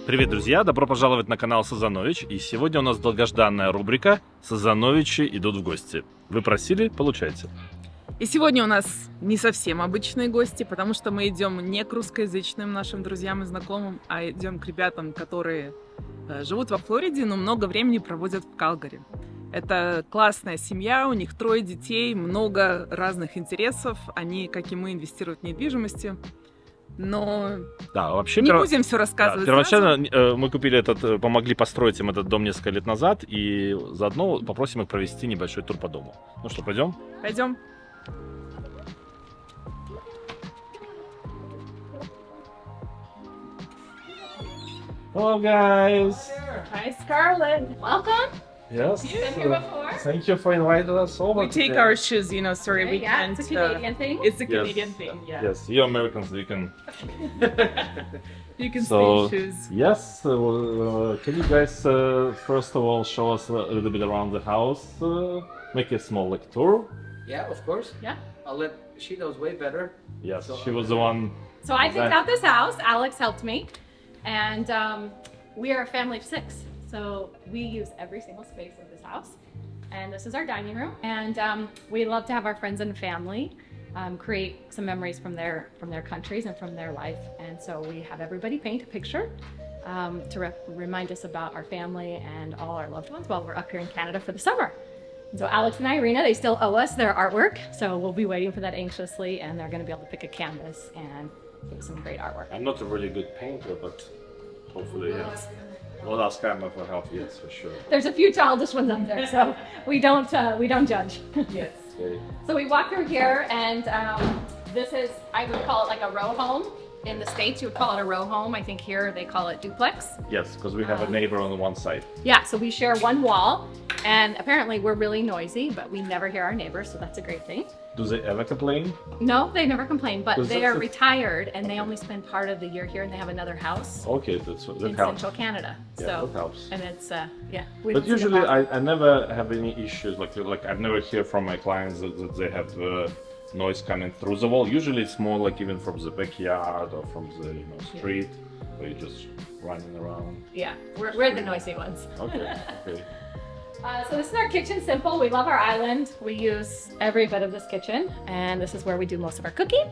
Привет, друзья! Добро пожаловать на канал Сазанович. И сегодня у нас долгожданная рубрика «Сазановичи идут в гости». Вы просили, получайте. И сегодня у нас не совсем обычные гости, потому что мы идем не к русскоязычным нашим друзьям и знакомым, а идем к ребятам, которые живут во Флориде, но много времени проводят в Калгари. Это классная семья, у них 3 детей, много разных интересов. Они, как и мы, инвестируют в недвижимости. Но Да, вообще, не будем все рассказывать сразу. первоначально мы купили помогли построить им этот дом несколько лет назад, и заодно попросим их провести небольшой тур по дому. Ну что, пойдем? Пойдем. Hello, guys! Hi, Scarlett. Welcome. Yes. Been here before? Thank you for inviting us over. We take our shoes, sorry, we Yeah, can't. it's a Canadian thing. It's a Yes. Canadian thing, yeah. Yes, you Americans, you can. You can So, stay shoes. yes, can you guys first of all show us a little bit around the house, make a small like tour? Yeah, of course. Yeah. She knows way better. Yes, So, she was the one. So I picked Exactly. out this house. Alex helped me, and we are a family of 6. So we use every single space of this house, and this is our dining room. And we love to have our friends and family create some memories from their countries and from their life. And so we have everybody paint a picture to remind us about our family and all our loved ones while we're up here in Canada for the summer. So Alex and Irina, they still owe us their artwork, so we'll be waiting for that anxiously, and they're going to be able to pick a canvas and do some great artwork. I'm not a really good painter, but hopefully, yes. We'll ask Emma for help, yes, for sure. There's a few childish ones up there, so we don't judge. Yes. Okay. So we walk through here, and this is, I would call it like a row home. In the States, you would call it a row home. I think here they call it duplex. Yes, because we have a neighbor on one side. Yeah, so we share one wall, and apparently we're really noisy, but we never hear our neighbors, so that's a great thing. Do they ever complain? No, they never complain, but Because they that's are a- retired, and they only spend part of the year here, and they have another house Okay, that in helps. central Canada. Yeah, So, that helps. and it's yeah. we But don't see them usually, often. I never have any issues. Like I've never hear from my clients that they have noise coming through the wall. Usually, it's more like even from the backyard or from the street, where you're just running around. Yeah, we're the noisy ones. Okay, okay. So this is our kitchen, simple. We love our island. We use every bit of this kitchen, and this is where we do most of our cooking.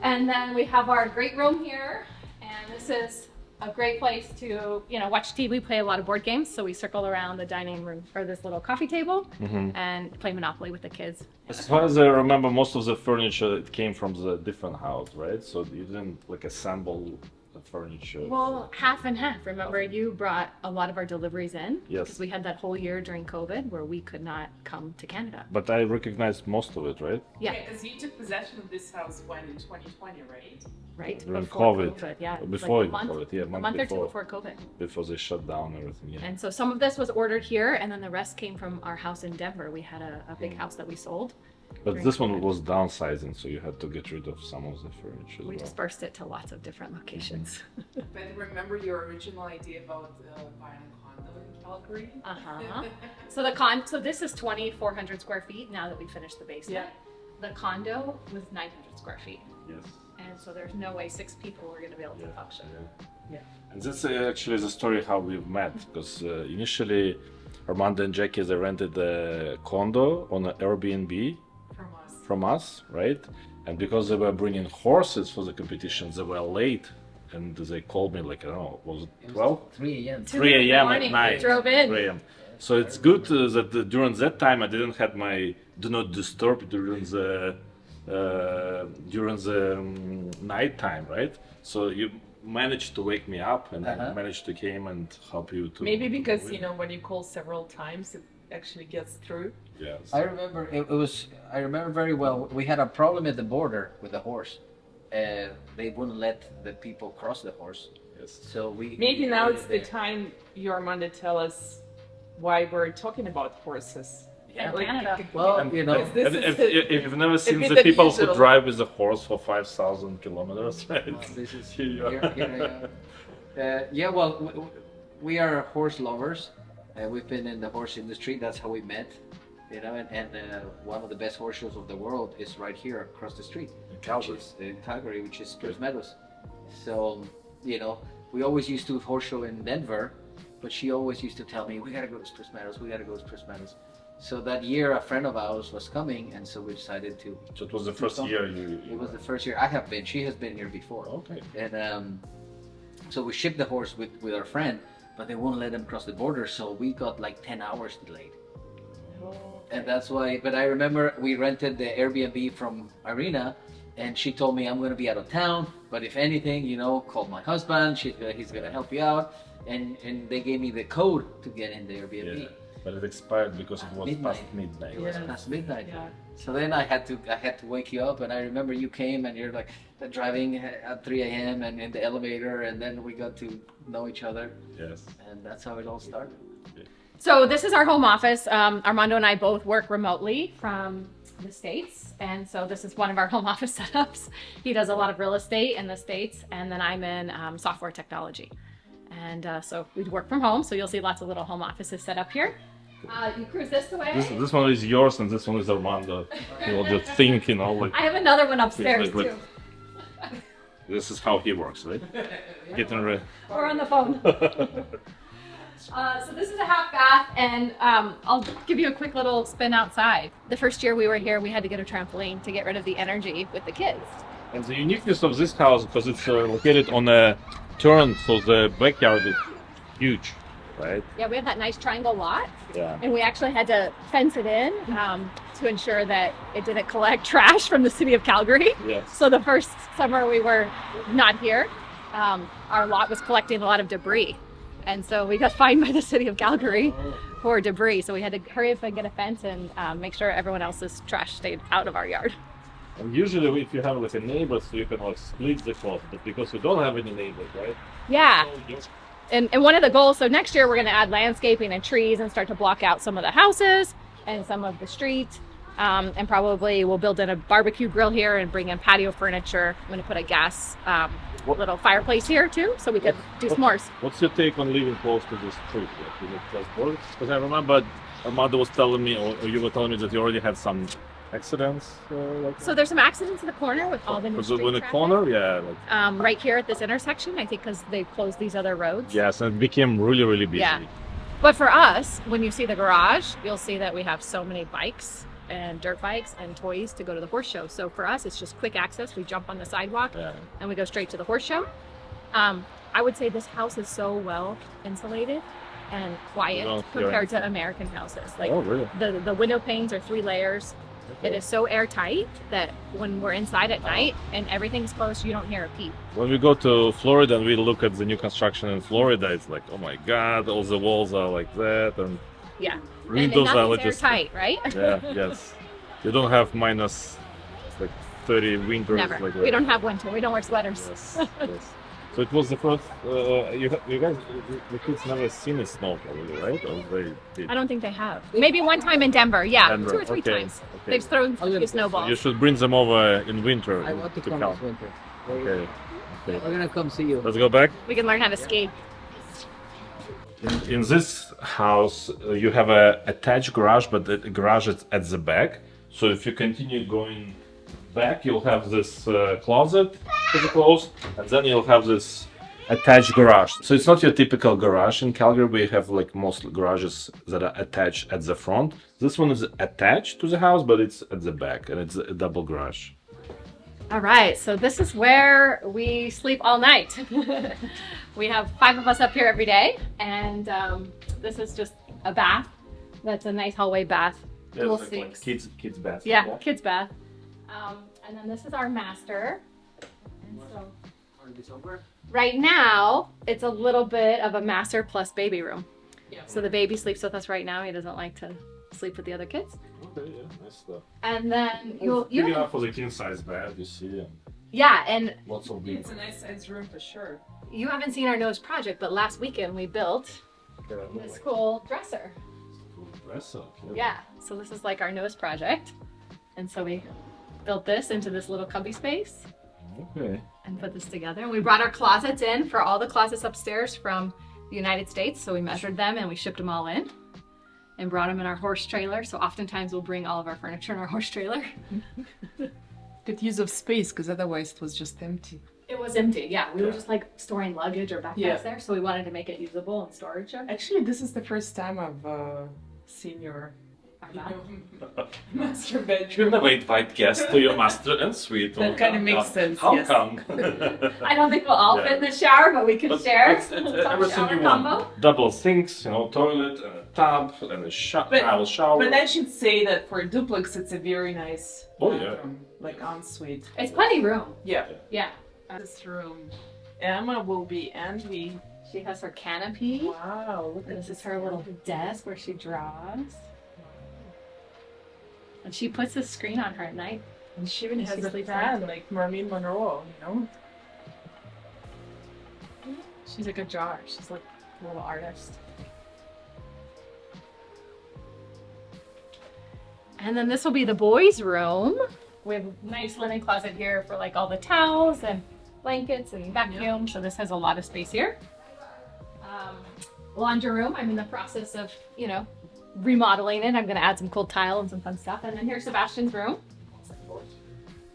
And then we have our great room here, and this is a great place to, watch TV. We play a lot of board games, so we circle around the dining room or this little coffee table and play Monopoly with the kids. As far as I remember, most of the furniture it came from the different house, right? So you didn't like assemble the furniture. Well, half and half. Remember, you brought a lot of our deliveries in Yes. because we had that whole year during COVID where we could not come to Canada. But I recognized most of it, right? Yeah, because you took possession of this house when in 2020, right? right. During before COVID. Yeah, it was Before like a month, COVID, yeah, a month month or two before. before COVID. Before they shut down everything, yeah. And so some of this was ordered here, and then the rest came from our house in Denver. We had a big house that we sold. But during this one COVID. was downsizing, so you had to get rid of some of the furniture. as We well. dispersed it to lots of different locations. But remember your original idea about buying a condo in Calgary? Uh-huh. So this is 2,400 square feet now that we finished the basement. The condo was 900 square feet. Yes. And so there's no way 6 people were going to be able to Yeah, function. yeah. And that's actually the story how we've met, because initially Armando and Jackie, they rented a condo on an Airbnb from us, right? And because they were bringing horses for the competition, they were late, and they called me like, I don't know, was it 12? 3 a.m. 3 a.m. at morning, night. we drove in. 3 a.m. So it's good that during that time I didn't have my do not disturb during the night time, right? So you managed to wake me up, and I managed to came and help you to. Maybe because, when you call several times, it actually gets through. Yes. I remember I remember very well. We had a problem at the border with the horse. They wouldn't let the people cross the horse. Yes. So we. Maybe we now put it's it the there. time, Armando, tell us why we're talking about horses. Yeah, Like, Canada. Well, And This if, is if you've never seen bit the people who unusual. drive with a horse for 5,000 kilometers, right? Well, this is Here you are. yeah. Well, we are horse lovers. We've been in the horse industry. That's how we met. And one of the best horse shows of the world is right here across the street. Calgary. In Calgary, which is Spruce Meadows. So, we always used to horse show in Denver, but she always used to tell me, we gotta go to Spruce Meadows, we gotta go to Spruce Meadows. So that year, a friend of ours was coming, and so we decided to. So it was the first year you. It was the first year I have been. She has been here before. Okay. And so we shipped the horse with our friend, but they won't let him cross the border, so we got like 10 hours delayed. And that's why. But I remember we rented the Airbnb from Irina, and she told me, I'm gonna be out of town, but if anything, you know, call my husband. He's gonna help you out, and they gave me the code to get in the Airbnb. Yeah. But it expired because it was Midnight. past midnight. Yeah. Past midnight. Yeah. So then I had to wake you up, and I remember you came, and you're like driving at 3 a.m. and in the elevator, and then we got to know each other, Yes. and that's how it all started. So this is our home office. Armando and I both work remotely from the States. And so this is one of our home office setups. He does a lot of real estate in the States. And then I'm in software technology. And so we work from home. So you'll see lots of little home offices set up here. You cruise this way. This one is yours and this one is Armando. You'll just think, you know, like I have another one upstairs Like- too. this is how he works, right? Getting ready. We're on the phone. So this is a half bath, and I'll give you a quick little spin outside. The first year we were here, we had to get a trampoline to get rid of the energy with the kids. And the uniqueness of this house, because it's located on a turn, so the backyard is huge, right? Yeah, we have that nice triangle lot, Yeah. and we actually had to fence it in to ensure that it didn't collect trash from the city of Calgary. Yes. So the first summer we were not here, our lot was collecting a lot of debris. And so we got fined by the city of Calgary for debris. So we had to hurry up and get a fence and make sure everyone else's trash stayed out of our yard. And usually if you have like a neighbor, so you can like split the cost, but because we don't have any neighbors, right? Yeah. So you- And one of the goals, so next year we're going to add landscaping and trees and start to block out some of the houses and some of the street. And probably we'll build in a barbecue grill here and bring in patio furniture. I'm going to put a gas little fireplace here too, so we could do s'mores. What's your take on living close to the street? Like, is it just boring? Because I remember Armando was telling me, or you were telling me that you already had some accidents. Like So there's some accidents in the corner with all the new because street in the traffic. corner, yeah. Like, Right here at this intersection, I think because they closed these other roads. yes, and it became really, really busy. Yeah. But for us, when you see the garage, you'll see that we have so many bikes and dirt bikes and toys to go to the horse show. So for us, it's just quick access. We jump on the sidewalk Yeah. and we go straight to the horse show. I would say this house is so well insulated and quiet Well, you're- compared to American houses. Like Oh, really? the window panes are 3 layers. It is so airtight that when we're inside at night and everything's closed, you don't hear a peep. When we go to Florida and we look at the new construction in Florida, it's like, oh my God, all the walls are like that, and Yeah. windows and are nothing's just airtight, right? yeah, yes. You don't have minus like 30 winters. Never. Like We don't have winter. We don't wear sweaters. Yes, yes. So it was the first. You guys, the kids never seen a snow probably, right? Or they did. I don't think they have. Maybe one time in Denver, yeah, Denver, 2 or 3 okay, times. okay. They've thrown I'll a few just- snowballs. You should bring them over in winter I want to come count. this winter. Okay. Okay. We're gonna come see you. Let's go back. We can learn how to skate. In this house, you have a attached garage, but the garage is at the back. So if you continue going back, you'll have this closet to the close, and then you'll have this attached garage. So it's not your typical garage. In Calgary, we have like most garages that are attached at the front. This one is attached to the house, but it's at the back, and it's a double garage. All right, so this is where we sleep all night. We have 5 of us up here every day, and this is just a bath. That's a nice hallway bath. Dual sinks. Kids bath. Yeah, kids bath. And then this is our master. And so right now, it's a little bit of a master plus baby room. Yeah. So the baby sleeps with us right now. He doesn't like to sleep with the other kids. Okay, yeah, nice stuff. And then Big enough for the king size bed, you see, and yeah, and lots of big. It's a nice sized room for sure. you haven't seen our newest project, but last weekend we built this cool dresser. Dresser. Yeah, so this is like our newest project. And so we built this into this little cubby space Okay. and put this together. And we brought our closets in for all the closets upstairs from the United States. So we measured them and we shipped them all in and brought them in our horse trailer. So oftentimes we'll bring all of our furniture in our horse trailer. Good use of space because otherwise it was just empty. It was empty. Yeah, we were just like storing luggage or backpacks Yeah. there, so we wanted to make it usable and storage. Actually, this is the first time I've seen your master You bedroom. never invite guests to your master and suite. That kind of makes sense. How Yes. come? I don't think we'll all Yeah. fit in the shower, but we could But share. it's everything Shower you combo. want. Double sinks, toilet, and a tub, and a travel shower. But I should say that for a duplex, it's a very nice Oh, yeah. like ensuite. It's plenty of room. Yeah. Yeah. This room, Emma will be envy. She has her canopy. Wow, look at This is her little desk where she draws. And she puts a screen on her at night. And she even has She a sleeps fan on it. like Marilyn Monroe, She's a good drawer. She's like a little artist. And then this will be the boys' room. We have a nice linen closet here for like all the towels and blankets and vacuum. So this has a lot of space here. Laundry room. I'm in the process of, remodeling it. I'm going to add some cool tile and some fun stuff. And then here's Sebastian's room.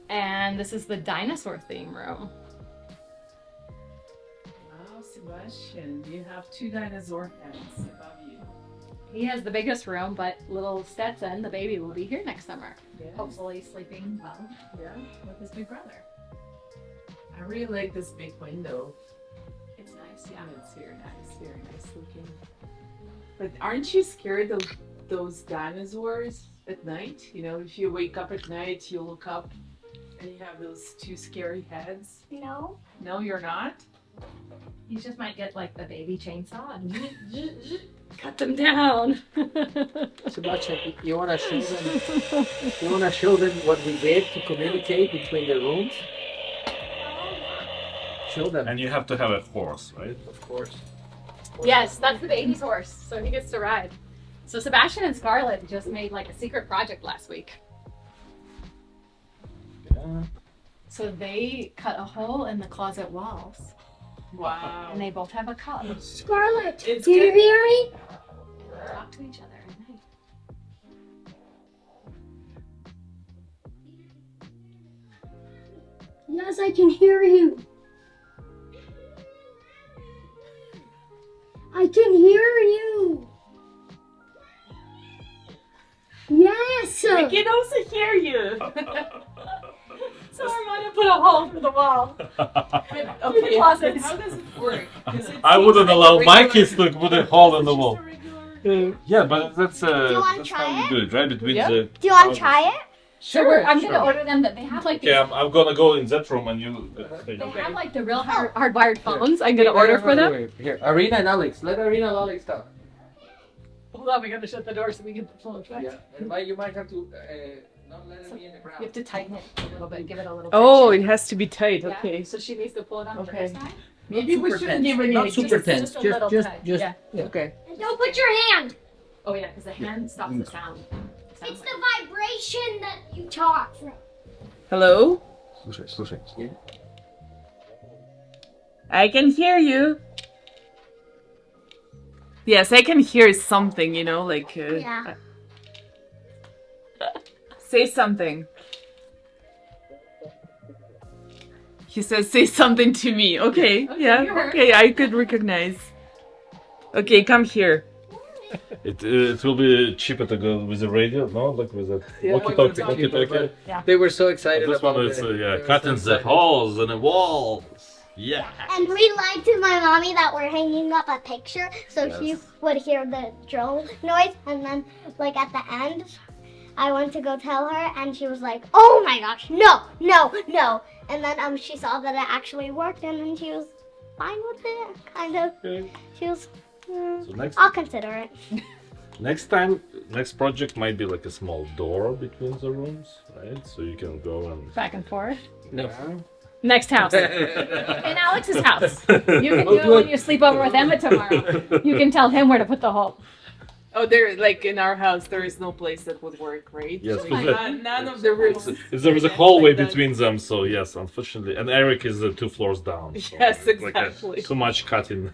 And this is the dinosaur theme room. Wow, Sebastian, you have 2 dinosaur heads above you. He has the biggest room, but little Stetson, the baby, will be here next summer. Yes. Hopefully sleeping well Yeah. with his big brother. I really like this big window. It's nice, yeah. It's very nice looking. But aren't you scared of those dinosaurs at night? If you wake up at night, you look up and you have those 2 scary heads. No. No, you're not? You just might get like the baby chainsaw and cut them down. Sebastian, you wanna show them? You wanna show them what we did to communicate between the rooms? Show them. And you have to have a horse, right? Of course. Yes, that's the baby's horse, so he gets to ride. So Sebastian and Scarlett just made like a secret project last week. Yeah. So they cut a hole in the closet walls, Wow. and they both have a cup. Scarlett, It's do you good. hear me? Talk to each other at night. Yes, I can hear you. I can hear you. Yes. I can also hear you. So I'm gonna put a hole through the wall. Okay, closets. how does it work? 'Cause it I seems wouldn't like a allow my regular- kids to put a hole in the It's wall. just a regular- Yeah, but that's wanna that's try how you it? do it, right? Between Yeah. the. Do you want to try it? So I'm gonna order them that they have like these, Okay, I'm gonna go in that room and you. they have like the real hardwired phones. I'm gonna order for them. Here, Arena and Alex. Let Arena and Alex talk. Hold on, we gotta shut the door so we get the phone back. Yeah, you might have to not let them be in the You ground. have to tighten it a little bit, give it a little. Oh, friction. it has to be tight. Yeah, Okay. So she needs to pull it on Okay. her side. Maybe we Super shouldn't tense. give any. Not super tense. Just a little tight. Yeah. Okay. And don't put your hand. Oh yeah, because the hand stops the sound. It's the vibration that you talk from. Hello? Слушай. I can hear you. Yes, I can hear something, like. Yeah. Say something. He says, say something to me. Okay, Okay, yeah, you heard. okay, I could recognize. Okay, come here. It will be cheaper to go with the radio, no? Like with that walkie-talkie. They were so excited This about one is, it. They were cutting so the excited. holes in the walls. Yeah. And we lied to my mommy that we're hanging up a picture so she Yes. would hear the drill noise. And then, like, at the end, I went to go tell her, and she was like, oh my gosh, no. And then she saw that it actually worked, and then she was fine with it, kind of. Okay. She was, So I'll consider it. next project might be like a small door between the rooms, right? So you can go and. Back and forth. No. Next house. In Alex's house. You can do it when you sleep over with Emma tomorrow. You can tell him where to put the hole. Oh, there, like in our house, there is no place that would work, right? Yes, Like, because none of the rooms. if there is a hallway between them, so yes, unfortunately. And Eric is 2 floors down. So Yes, it's like exactly. too much cutting.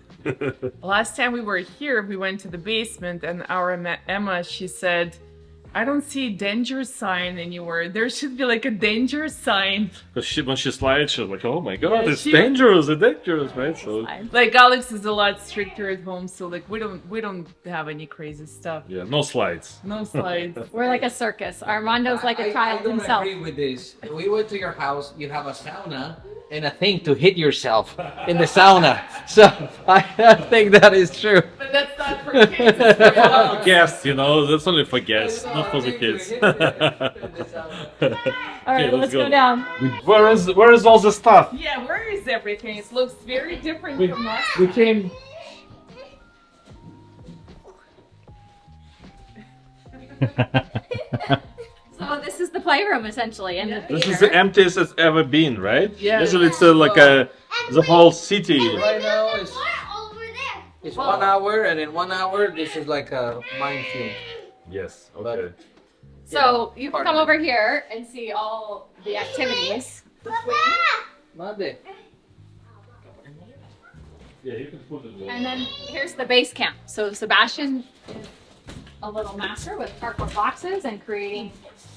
Last time we were here, we went to the basement, and our Emma, she said, I don't see danger sign anywhere. There should be like a danger sign. Because when she slides, she's like, oh my god, Yeah, it's she- dangerous, right? So Like Alex is a lot stricter at home, so like we don't have any crazy stuff. yeah, no slides. No slides. We're like a circus. Armando's like a child I don't himself. agree with this. We went to your house. You have a sauna and a thing to hit yourself in the sauna. So I think that is true. But that's not for kids. It's for For adults. guests, you know, that's only for guests, not for the kids. All right, Okay, let's go down. Where is all the stuff? Yeah, where is everything? It looks very different We- from us. We came. So this is the playroom essentially, and the This theater. is the emptiest it's ever been, right? Yeah. Usually it's like the whole city. Right now it's Over there. it's 1 hour, and in 1 hour this is like a minefield. Yes. Okay. So you can come over here and see all the activities. The swing. Mande. Yeah, you can put it. And then here's the base camp. So Sebastian is a little master with cardboard boxes and creating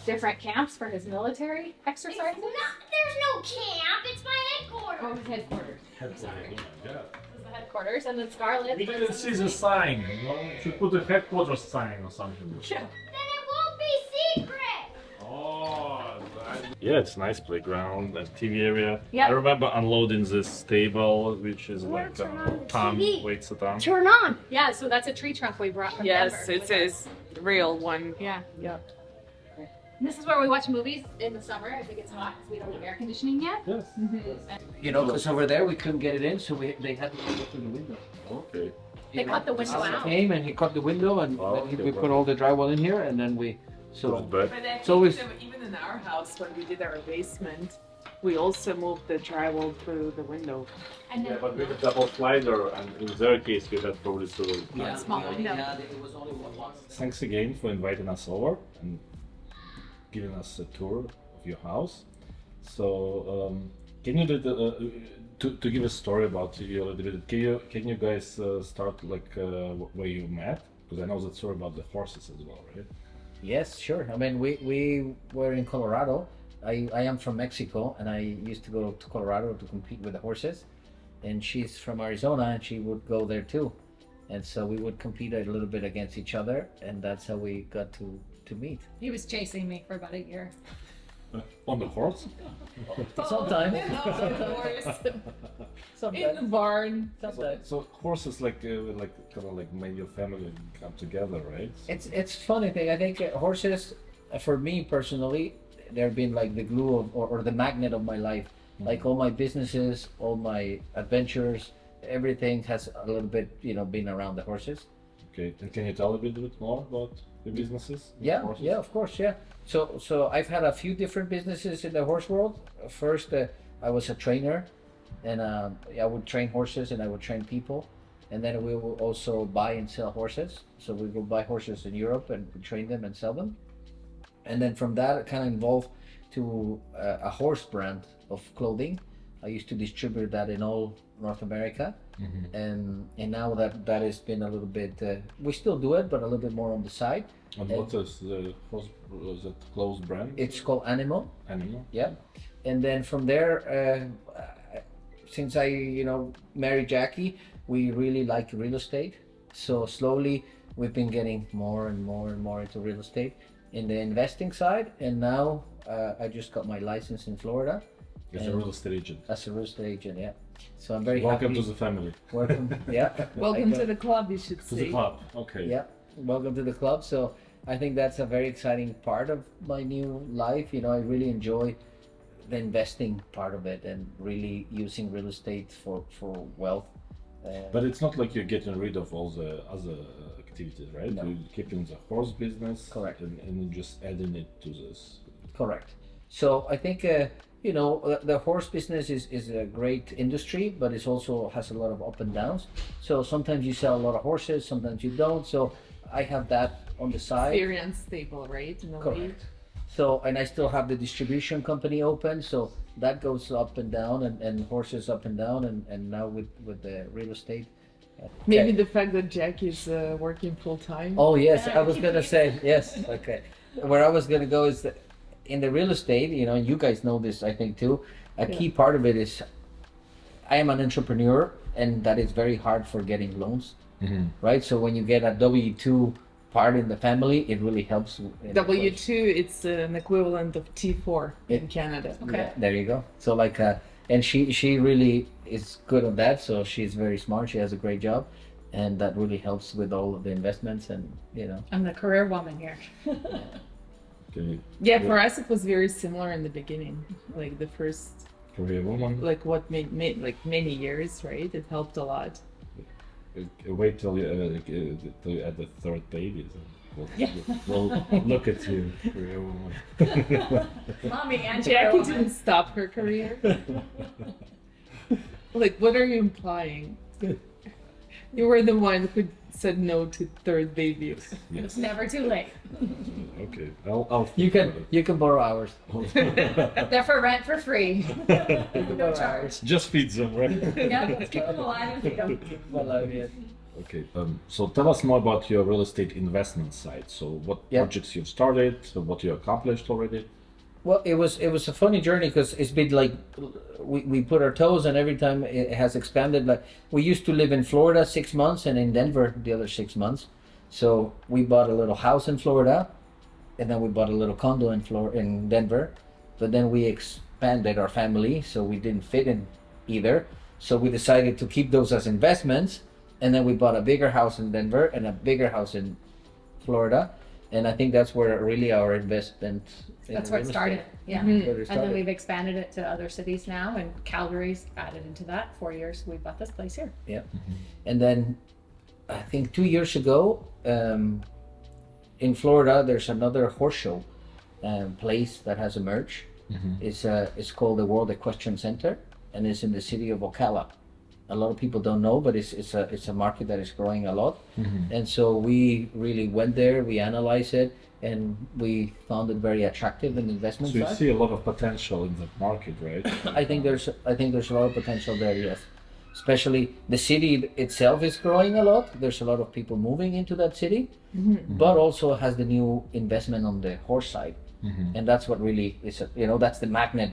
different camps for his military exercises. There's no camp. It's my headquarters. Oh, his headquarters. Yeah. This is the headquarters, and then Scarlett. We didn't see the sign. You know? You should put a headquarters sign or something. Yeah. Then it won't be secret. Oh, yeah, it's a nice playground and TV area. Yep. I remember unloading this table, which is like turn on the Tom TV. waits it on. Turn on. Yeah, so that's a tree trunk we brought from Yes, Denver it with us. is real one. Yeah. Yeah. And this is where we watch movies in the summer if it gets hot because we don't have air conditioning yet. Yes. You know, because over there we couldn't get it in, so they had to go through the window. Okay. They cut the window He out. came and he cut the window, and Oh, then okay, we put perfect. all the drywall in here, and then we Put so. it back. But I So think is- even in our house, when we did our basement, we also moved the drywall through the window. And then Yeah, but with a double slider, and in their case, we had probably to. small window. Yeah, it was only one. Thanks again for inviting us over and giving us a tour of your house. So, can you to give a story about you a little bit? Can you guys start like where you met? Because I know the story about the horses as well, right? Yes, sure. I mean, we were in Colorado. I am from Mexico, and I used to go to Colorado to compete with the horses. And she's from Arizona, and she would go there too. And so we would compete a little bit against each other, and that's how we got to meet. he was chasing me for about a year. On the horse? Sometime. In Sometimes. the barn. Sometimes. So horses like kind of like made your family come together, right? It's funny thing. I think horses, for me personally, they've been like the glue of, or the magnet of my life. Like all my businesses, all my adventures, everything has a little bit, been around the horses. Okay, and can you tell a bit more about the businesses? Yeah, Horses? yeah, of course, yeah. So I've had a few different businesses in the horse world. First, I was a trainer, and I would train horses and I would train people, and then we will also buy and sell horses. So we will buy horses in Europe and train them and sell them, and then from that, it kind of evolved to a horse brand of clothing. I used to distribute that in all North America. And now that has been a little bit, we still do it, but a little bit more on the side. And what is the horse? Was it clothes brand? It's called Animal. Animal. Yeah, and then from there, since I married Jackie, we really like real estate. So slowly we've been getting more and more and more into real estate in the investing side. And now I just got my license in Florida As a And- real estate agent. as a real estate agent. Yeah, so I'm very Welcome happy. to the family. Welcome. Yeah. Welcome I to got- the club, you should To the say. club. Okay. Yeah, welcome to the club. So I think that's a very exciting part of my new life. I really enjoy the investing part of it and really using real estate for wealth. But it's not like you're getting rid of all the other activities, right? No. You're keeping the horse business. Correct. And just adding it to this. Correct. So I think the horse business is a great industry, but it also has a lot of up and downs. So sometimes you sell a lot of horses, sometimes you don't. So I have that on the side. Fear and stable, right? In a way. Correct. So, and I still have the distribution company open, so that goes up and down, and horses up and down, and now with the real estate. Maybe the fact that Jack is working full time. Oh yes, I was gonna say yes. Okay, where I was gonna go is that in the real estate, you know, and you guys know this, I think too. A key part of it is, I am an entrepreneur, and that is very hard for getting loans, right? So when you get a W-2 part in the family, it really helps. in the W2, it's an equivalent of T4 in Canada. Okay. Yeah, there you go. So like, and she really is good on that. So she's very smart. She has a great job, and that really helps with all of the investments and you know. I'm the career woman here. Okay. Yeah, for us it was very similar in the beginning. Like the first, Korea woman. like what made like many years, right? It helped a lot. Wait till you add the third baby. We'll look at you, Korea woman. Mommy and Jackie didn't stop her career. Like, what are you implying? You were the one who said no to third babies. It's never too late. Okay, I'll You can borrow ours. They're for rent for free. No charge. just feed them, right? Yeah, let's keep them alive and feed them. Okay, so tell us more about your real estate investment side. So what Yeah. projects you've started, what you accomplished already? Well, it was a funny journey because it's been like we put our toes, and every time it has expanded. Like we used to live in Florida 6 months, and in Denver the other 6 months. So we bought a little house in Florida, and then we bought a little condo in Denver. But then we expanded our family, so we didn't fit in either. So we decided to keep those as investments, and then we bought a bigger house in Denver and a bigger house in Florida. And I think that's where really our investment. That's where it started. Yeah. Where it And then started. we've expanded it to other cities now, and Calgary's added into that. 4 years we bought this place here. Yeah. And then I think 2 years ago, in Florida, there's another horse show place that has emerged. It's called the World Equestrian Center, and it's in the city of Ocala. A lot of people don't know, but it's a market that is growing a lot. And so we really went there, we analyzed it, and we found it very attractive in the investment So you side. see a lot of potential in that market, right? I think there's a lot of potential there, yes. Especially the city itself is growing a lot. There's a lot of people moving into that city, but also has the new investment on the horse side, and that's what really is. That's the magnet.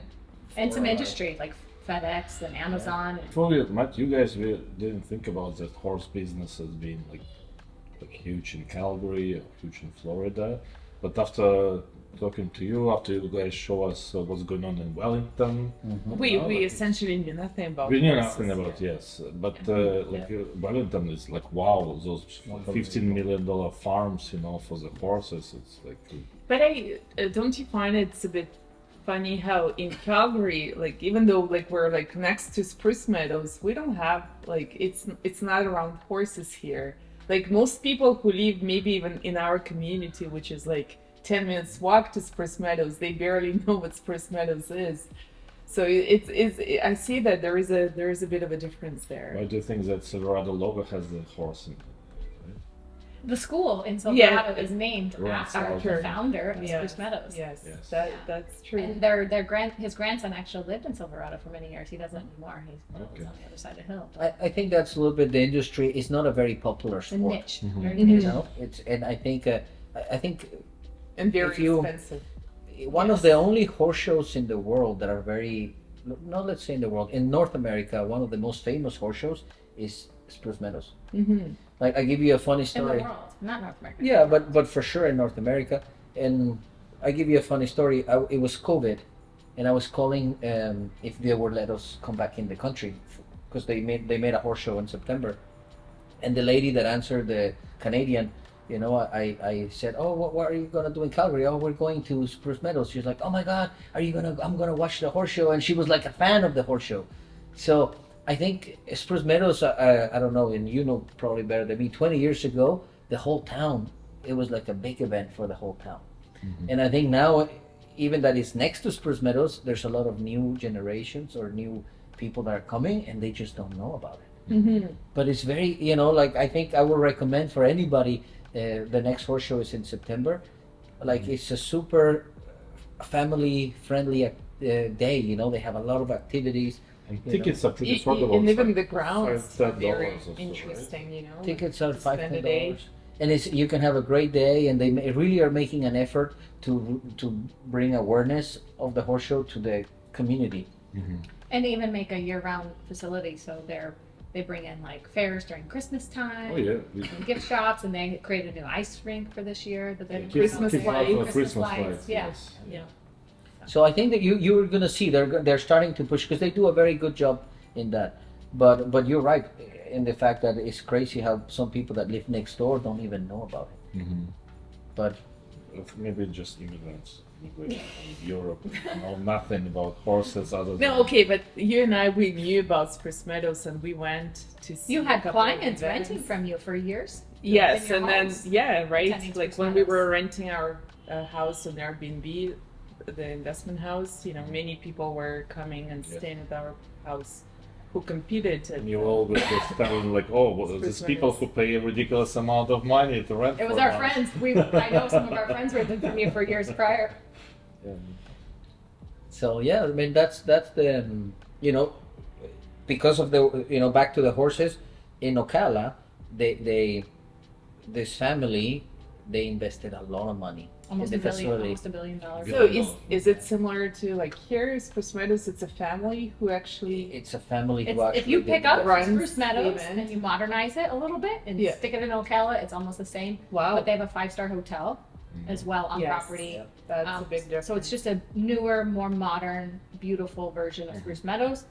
And some for, industry like FedEx and Amazon. Before we met, you guys really didn't think about that horse business as being like huge in Calgary, huge in Florida. But after talking to you, after you guys show us what's going on in Wellington, We essentially knew nothing about we knew horses. nothing about but Wellington is like wow, those $15 million farms, for the horses. It's like But don't you find it's a bit funny how in Calgary, like even though like we're like next to Spruce Meadows, we don't have like it's not around horses here. Like most people who live maybe even in our community, which is like 10 minutes walk to Spruce Meadows, they barely know what Spruce Meadows is. So it's I see that there is a bit of a difference there. why do you think that Silverado logo has the horse in it? The school in Silverado is named Right. after the founder of Yes. Spruce Meadows. Yes, Yes. that's true. And his grandson actually lived in Silverado for many years. He doesn't anymore. He's Okay. on the other side of the hill. I think that's a little bit the industry. It's not a very popular It's a sport. niche. Very You niche. know, I think And very if you- expensive. one of the only horse shows in the world that are very, not let's say in the world, in North America, one of the most famous horse shows is Spruce Meadows. Like I give you a funny In the story. world, not North America. Yeah, but for sure in North America. And I give you a funny story. It was COVID, and I was calling if they would let us come back in the country because they made a horse show in September, and the lady that answered, the Canadian, I said, oh, what are you gonna do in Calgary? Oh, we're going to Spruce Meadows. She's like, oh my God, I'm gonna watch the horse show, and she was like a fan of the horse show. So I think Spruce Meadows, I don't know, and you know probably better than me, 20 years ago, the whole town, it was like a big event for the whole town. And I think now, even that it's next to Spruce Meadows, there's a lot of new generations or new people that are coming, and they just don't know about it. But it's very, like I think I would recommend for anybody, the next horse show is in September. Like it's a super family-friendly day, they have a lot of activities. And tickets are pretty And affordable. even It's the like grounds are $5 very or so, right? interesting, Tickets are Spend a day. $5-10. and it's you can have a great day, and they really are making an effort to bring awareness of the horse show to the community. And even make a year-round facility, so they bring in like fairs during Christmas time. Oh yeah. And gift shops, and they created a new ice rink for this year. That they're Christmas Kids love lights. Christmas lights, lights. yeah. Yes. Yeah. So I think that you're gonna see they're starting to push because they do a very good job in that. But you're right in the fact that it's crazy how some people that live next door don't even know about it. But Maybe just immigrants immigrate from Europe know nothing about horses other than. No, okay, but you and I, we knew about Spruce Meadows and we went to see. You a had couple of clients events. renting from you for years. Yes, in your and then homes, yeah, right. attending Like Spruce when we Meadows. were renting our house on Airbnb, the investment house, many people were coming and Yeah. staying at our house who competed. And you always just telling like, oh, well, there's Christmas. people who pay a ridiculous amount of money to rent. It was for our us. friends. I know some of our friends rented from you for years prior. Yeah. so yeah, I mean that's the because of the back to the horses in Ocala, this family they invested a lot of money Almost in $1 the billion, facility. almost $1 billion. So is it similar to like here, Spruce Meadows? It's a family who actually. It's a family who It's, actually if you did pick that. up Runs Spruce Meadows even. and you modernize it a little bit and Yeah. stick it in Ocala, it's almost the same. Wow. But they have a 5-star hotel as well on Yes. property. That's a big difference. So it's just a newer, more modern, beautiful version of Spruce Meadows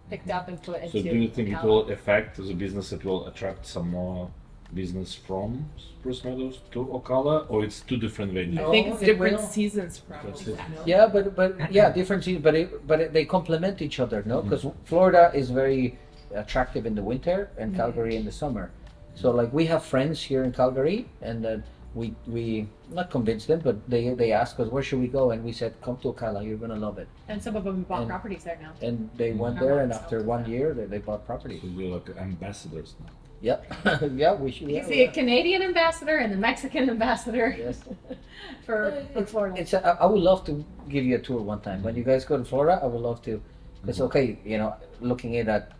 picked up and put into So do you think it Ocala. will affect the business? It will attract some more business from Spruce Meadows to Ocala, or it's two different venues? I think it's it different will. seasons probably. Different no? Yeah, but yeah, different seasons, but they complement each other, no? Because Florida is very attractive in the winter and Calgary in the summer. So like we have friends here in Calgary, and we not convinced them, but they asked us where should we go, and we said come to Ocala, you're gonna love it. And some of them bought And- properties there now. And they went there, and after 1 year, they bought property. So you're like ambassadors now. Yep, yeah, we should. He's Yeah, the Canadian ambassador and the Mexican ambassador Yes. for Florida. It's I would love to give you a tour one time when you guys go to Florida. I would love to. It's okay, looking at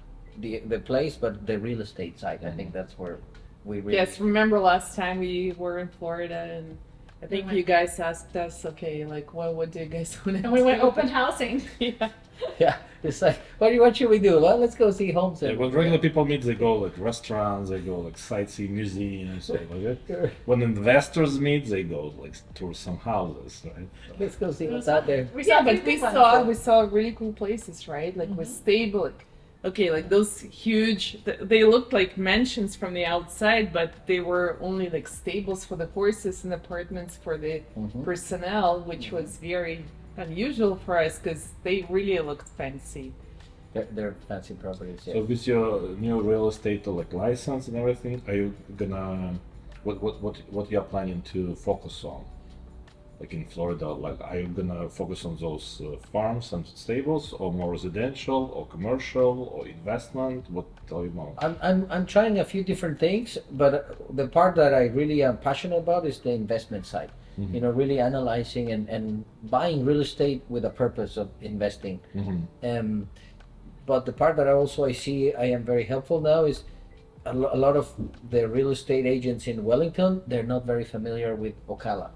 the place, but the real estate side. I think that's where we really. Yes, remember last time we were in Florida and I think you guys asked us, okay, like what do you guys want to And we went do? open housing. Yeah. Yeah, it's like what should we do? Well, let's go see homes. Yeah, when regular people meet, they go like restaurants, they go like sightseeing, museums, stuff like that. When investors meet, they go like tour some houses, right? So- Let's go see what's out there. We Yeah, saw but three we big saw ones. really cool places, right? Like with stable, okay, like those huge. They looked like mansions from the outside, but they were only like stables for the horses and apartments for the personnel, which was very unusual for us because they really looked fancy. They're fancy properties. Yeah. So with your new real estate like license and everything, are you gonna what you're planning to focus on? Like in Florida, like are you gonna focus on those farms and stables, or more residential, or commercial, or investment? What are you more? I'm trying a few different things, but the part that I really am passionate about is the investment side. Really analyzing and buying real estate with a purpose of investing. But the part that I see I am very helpful now is a lot of the real estate agents in Wellington, they're not very familiar with Ocala.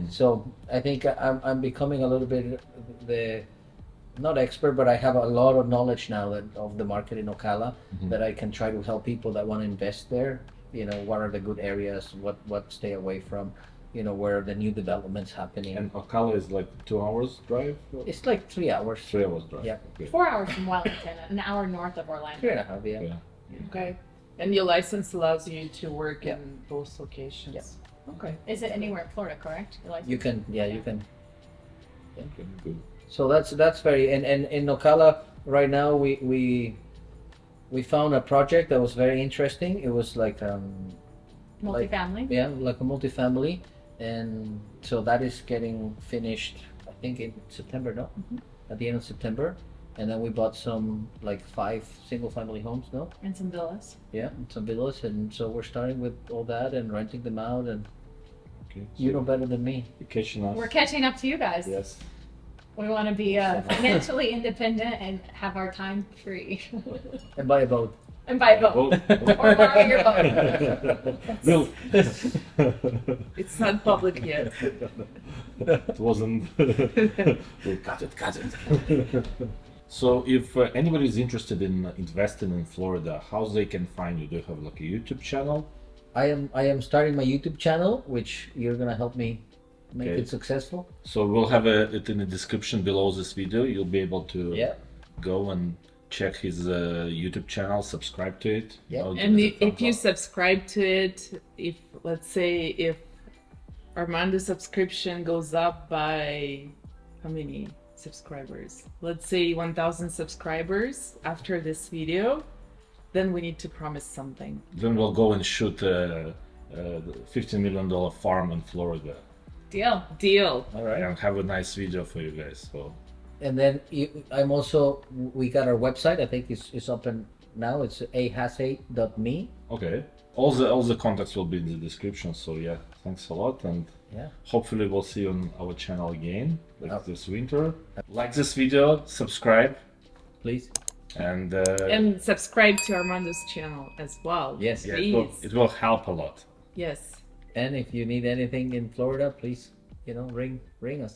So I think I'm becoming a little bit not expert, but I have a lot of knowledge now of the market in Ocala that I can try to help people that want to invest there. What are the good areas, what stay away from, where are the new developments happening. And Ocala is like 2 hours drive, It's like 3 hours, 3 hours drive. Yeah. Okay. 4 hours from Wellington, an hour north of Orlando. 3.5, yeah. Yeah. Okay, and your license allows you to work Yeah. in both locations. Yeah. Okay. Is it anywhere in Florida, correct? Your license? You can. Okay, good. So that's very and in Ocala right now we found a project that was very interesting. It was like Multifamily? like a multifamily, and so that is getting finished. I think in September, no, at the end of September, and then we bought some like 5 single family homes, no, And some villas. yeah, and some villas, and so we're starting with all that and renting them out, and Okay. you know better than me. You're catching us. We're catching up to you guys. Yes. We want to be financially independent and have our time free. And buy a boat. And buy a boat. Boat. Or borrow your boat. No, It's not public yet. it wasn't. We'll cut it. So, if anybody is interested in investing in Florida, how they can find you? Do you have like a YouTube channel? I am starting my YouTube channel, which you're gonna help me make Okay. it successful. So we'll have it in the description below this video. You'll be able to Yeah. go and check his YouTube channel, subscribe to it. Yeah. I'll give And it a if you thumbs up. subscribe to it, if let's say if Armando's subscription goes up by how many subscribers? Let's say 1,000 subscribers after this video, then we need to promise something. Then we'll go and shoot a $15 million farm in Florida Deal. All right. and have a nice video for you guys. So And then we got our website. I think it's up and now. It's ahase.me. okay, all the contacts will be in the description. So yeah, thanks a lot, and Yeah. hopefully we'll see you on our channel again like Oh. this winter. Like this video, subscribe, Please. and And subscribe to Armando's channel as well. Yes. yeah, Please. it will help a lot. Yes. And if you need anything in Florida, please, ring us.